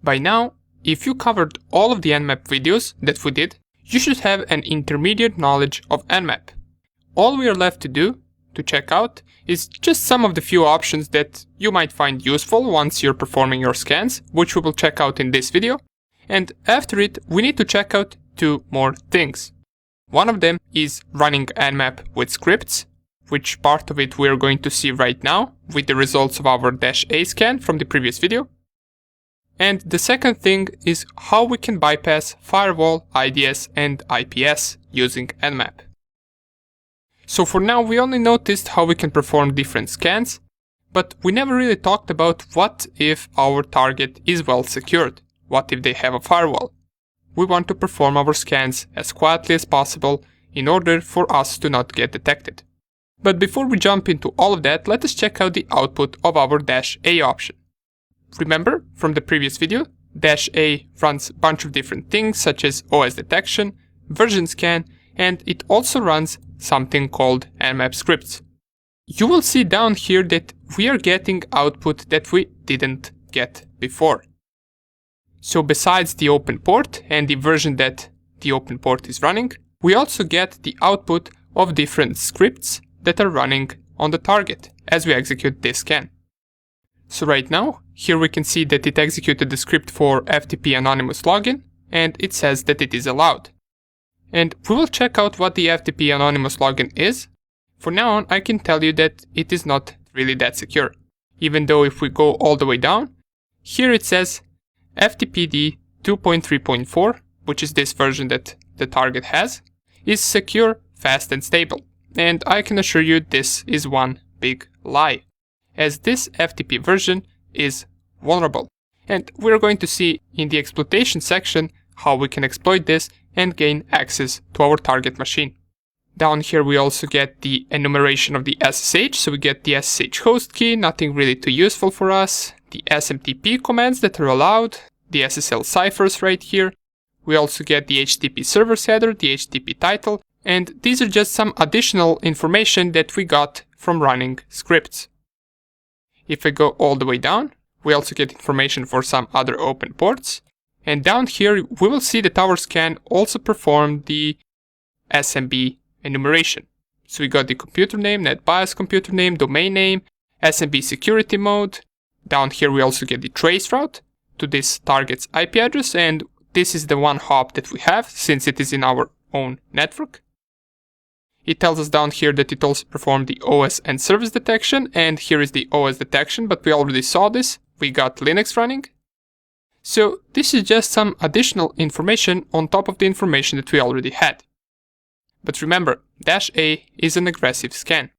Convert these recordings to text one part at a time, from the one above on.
By now, if you covered all of the Nmap videos that we did, you should have an intermediate knowledge of Nmap. All we are left to do, to check out, is just some of the few options that you might find useful once you're performing your scans, which we will check out in this video. And after it, we need to check out 2 more things. One of them is running Nmap with scripts, which part of it we are going to see right now with the results of our -A scan from the previous video. And the second thing is how we can bypass firewall, IDS and IPS using Nmap. So for now we only noticed how we can perform different scans, but we never really talked about what if our target is well secured, what if they have a firewall. We want to perform our scans as quietly as possible in order for us to not get detected. But before we jump into all of that, let us check out the output of our -A option. Remember from the previous video, -A runs a bunch of different things such as OS detection, version scan, and it also runs something called Nmap scripts. You will see down here that we are getting output that we didn't get before. So besides the open port and the version that the open port is running, we also get the output of different scripts that are running on the target as we execute this scan. So right now, here we can see that it executed the script for FTP anonymous login, and it says that it is allowed. And we will check out what the FTP anonymous login is. For now on, I can tell you that it is not really that secure. Even though if we go all the way down, here it says FTPD 2.3.4, which is this version that the target has, is secure, fast and stable. And I can assure you this is one big lie, as this FTP version is vulnerable. And we're going to see in the exploitation section how we can exploit this and gain access to our target machine. Down here we also get the enumeration of the SSH, so we get the SSH host key, nothing really too useful for us, the SMTP commands that are allowed, the SSL ciphers right here. We also get the HTTP server's header, the HTTP title, and these are just some additional information that we got from running scripts. If I go all the way down, we also get information for some other open ports. And down here, we will see that our scan also performed the SMB enumeration. So we got the computer name, NetBIOS computer name, domain name, SMB security mode. Down here, we also get the trace route to this target's IP address. And this is the one hop that we have since it is in our own network. It tells us down here that it also performed the OS and service detection, and here is the OS detection, but we already saw this. We got Linux running. So this is just some additional information on top of the information that we already had. But remember, -A is an aggressive scan.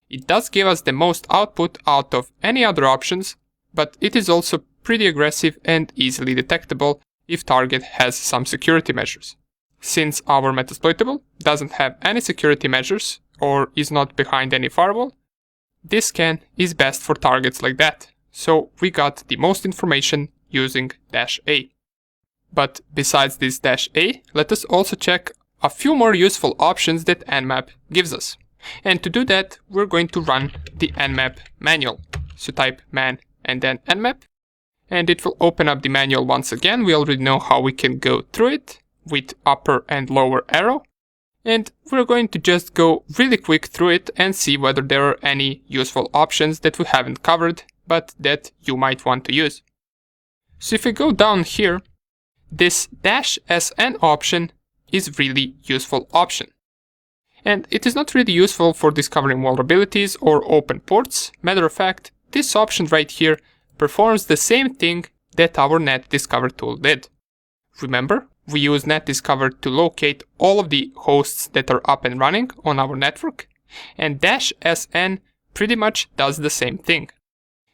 It does give us the most output out of any other options, but it is also pretty aggressive and easily detectable if target has some security measures. Since our Metasploitable doesn't have any security measures or is not behind any firewall, this scan is best for targets like that. So we got the most information using -A. But besides this -A, let us also check a few more useful options that Nmap gives us. And to do that, we're going to run the Nmap manual. So type man and then Nmap, and it will open up the manual once again. We already know how we can go through it with upper and lower arrow, and we're going to just go really quick through it and see whether there are any useful options that we haven't covered but that you might want to use. So if I go down here, this -SN option is really useful option. And it is not really useful for discovering vulnerabilities or open ports. Matter of fact, this option right here performs the same thing that our NetDiscover tool did. Remember, we use NetDiscover to locate all of the hosts that are up and running on our network, and -SN pretty much does the same thing.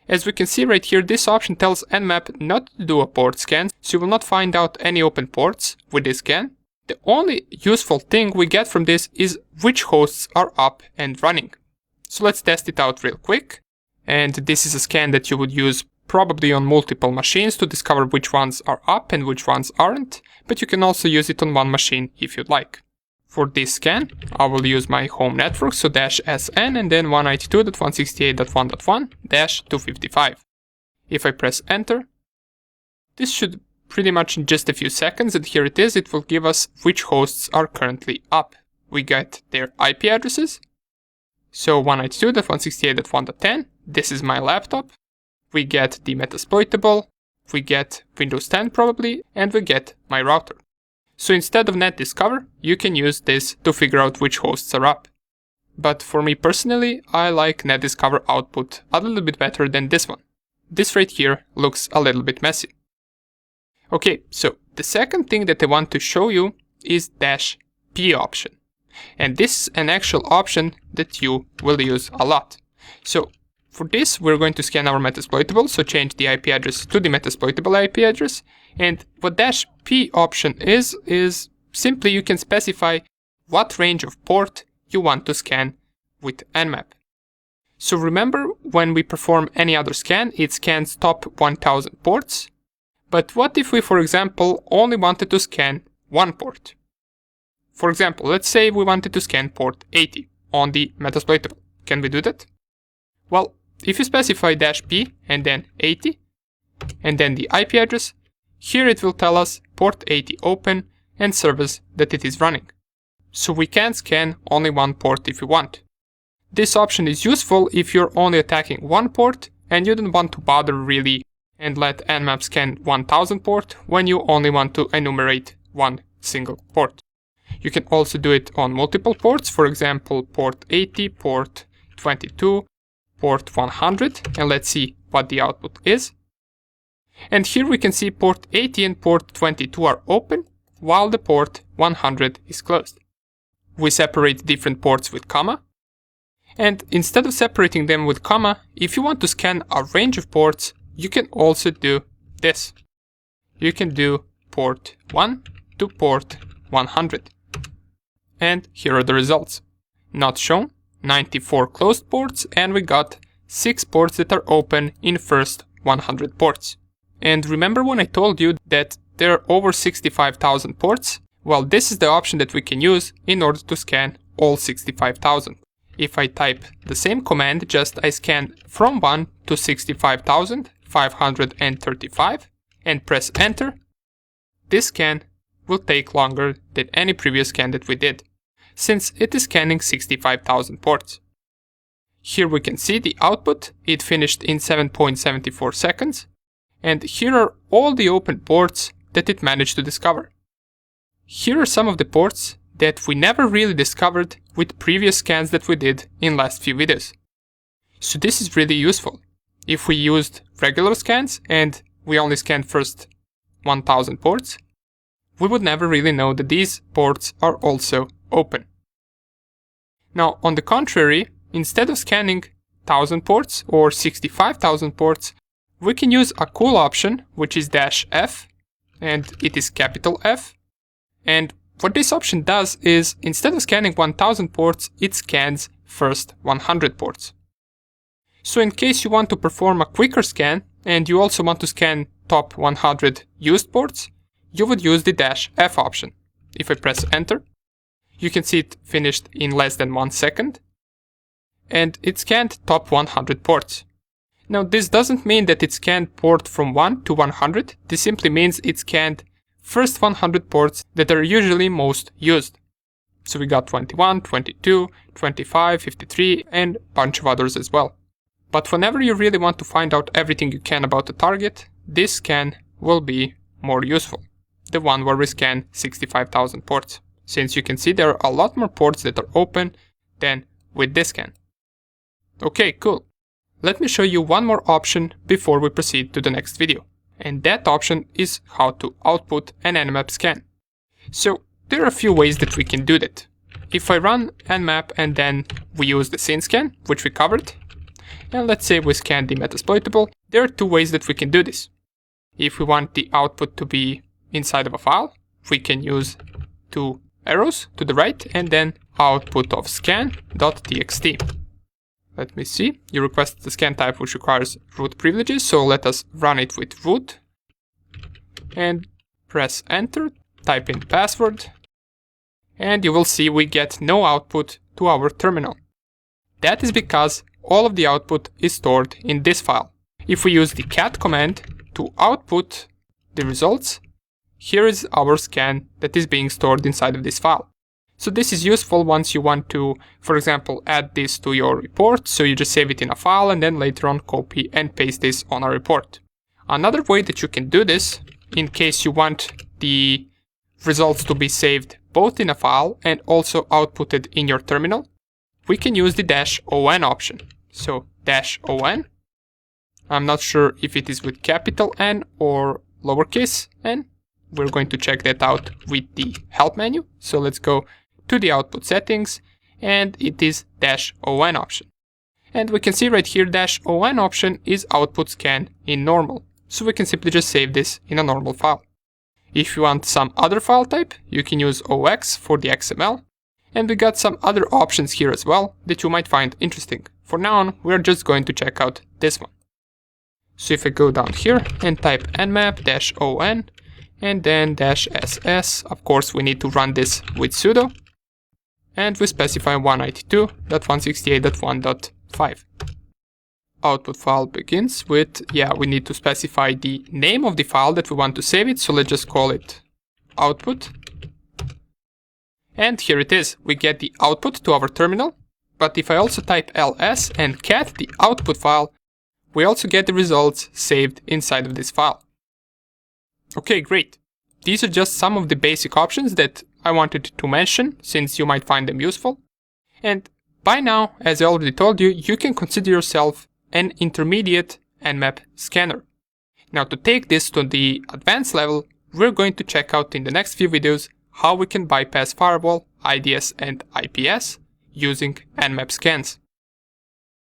As we can see right here, this option tells Nmap not to do a port scan, so you will not find out any open ports with this scan. The only useful thing we get from this is which hosts are up and running. So let's test it out real quick. And this is a scan that you would use probably on multiple machines to discover which ones are up and which ones aren't, but you can also use it on one machine if you'd like. For this scan, I will use my home network, so -SN and then 192.168.1.1-255. If I press enter, this should pretty much in just a few seconds, and here it is. It will give us which hosts are currently up. We get their IP addresses. So 192.168.1.10, this is my laptop. We get the Metasploitable, we get Windows 10 probably, and we get my router. So instead of netdiscover, you can use this to figure out which hosts are up. But for me personally, I like netdiscover output a little bit better than this one. This right here looks a little bit messy. Okay, so the second thing that I want to show you is -p option. And this is an actual option that you will use a lot. So for this, we're going to scan our Metasploitable, so change the IP address to the Metasploitable IP address. And what -p option is simply you can specify what range of port you want to scan with Nmap. So remember, when we perform any other scan, it scans top 1000 ports. But what if we, for example, only wanted to scan one port? For example, let's say we wanted to scan port 80 on the Metasploitable. Can we do that? Well, if you specify -p and then 80, and then the IP address, here it will tell us port 80 open and service that it is running. So we can scan only one port if we want. This option is useful if you're only attacking one port and you don't want to bother really and let Nmap scan 1000 port when you only want to enumerate one single port. You can also do it on multiple ports, for example, port 80, port 22, port 100, and let's see what the output is. And here we can see port 80 and port 22 are open, while the port 100 is closed. We separate different ports with comma, and instead of separating them with comma, if you want to scan a range of ports, you can also do this. You can do port 1 to port 100. And here are the results. Not shown, 94 closed ports, and we got 6 ports that are open in first 100 ports. And remember when I told you that there are over 65,000 ports? Well, this is the option that we can use in order to scan all 65,000. If I type the same command, just I scan from 1 to 65,535 and press enter, this scan will take longer than any previous scan that we did, since it is scanning 65,000 ports. Here we can see the output. It finished in 7.74 seconds. And here are all the open ports that it managed to discover. Here are some of the ports that we never really discovered with previous scans that we did in last few videos. So this is really useful. If we used regular scans and we only scanned first 1000 ports, we would never really know that these ports are also open. Now, on the contrary, instead of scanning 1000 ports or 65,000 ports, we can use a cool option, which is -f, and it is capital F. And what this option does is, instead of scanning 1000 ports, it scans first 100 ports. So in case you want to perform a quicker scan, and you also want to scan top 100 used ports, you would use the -f option. If I press enter, you can see it finished in less than 1 second, and it scanned top 100 ports. Now, this doesn't mean that it scanned port from 1 to 100, this simply means it scanned first 100 ports that are usually most used. So we got 21, 22, 25, 53, and a bunch of others as well. But whenever you really want to find out everything you can about the target, this scan will be more useful. The one where we scan 65,000 ports, since you can see there are a lot more ports that are open than with this scan. Okay, cool. Let me show you one more option before we proceed to the next video. And that option is how to output an Nmap scan. So there are a few ways that we can do that. If I run Nmap and then we use the scene scan, which we covered, and let's say we scan the Metasploitable, there are 2 ways that we can do this. If we want the output to be inside of a file, we can use 2 arrows to the right and then output of scan.txt. Let me see, you requested the scan type which requires root privileges, so let us run it with root. And press enter, type in password, and you will see we get no output to our terminal. That is because all of the output is stored in this file. If we use the cat command to output the results, here is our scan that is being stored inside of this file. So this is useful once you want to, for example, add this to your report. So you just save it in a file and then later on copy and paste this on a report. Another way that you can do this, in case you want the results to be saved both in a file and also outputted in your terminal, we can use the -on option. So -on, I'm not sure if it is with capital N or lowercase n. We're going to check that out with the help menu. So let's go to the output settings, and it is -on option. And we can see right here -on option is output scan in normal. So we can simply just save this in a normal file. If you want some other file type, you can use OX for the XML. And we got some other options here as well that you might find interesting. For now on, we're just going to check out this one. So if I go down here and type nmap -on and then -ss, of course we need to run this with sudo. And we specify 192.168.1.5. Output file begins with, we need to specify the name of the file that we want to save it. So let's just call it output. And here it is. We get the output to our terminal. But if I also type ls and cat the output file, we also get the results saved inside of this file. Okay, great. These are just some of the basic options that I wanted to mention, since you might find them useful. And by now, as I already told you, you can consider yourself an intermediate Nmap scanner. Now, to take this to the advanced level, we're going to check out in the next few videos how we can bypass firewall, IDS and IPS using Nmap scans.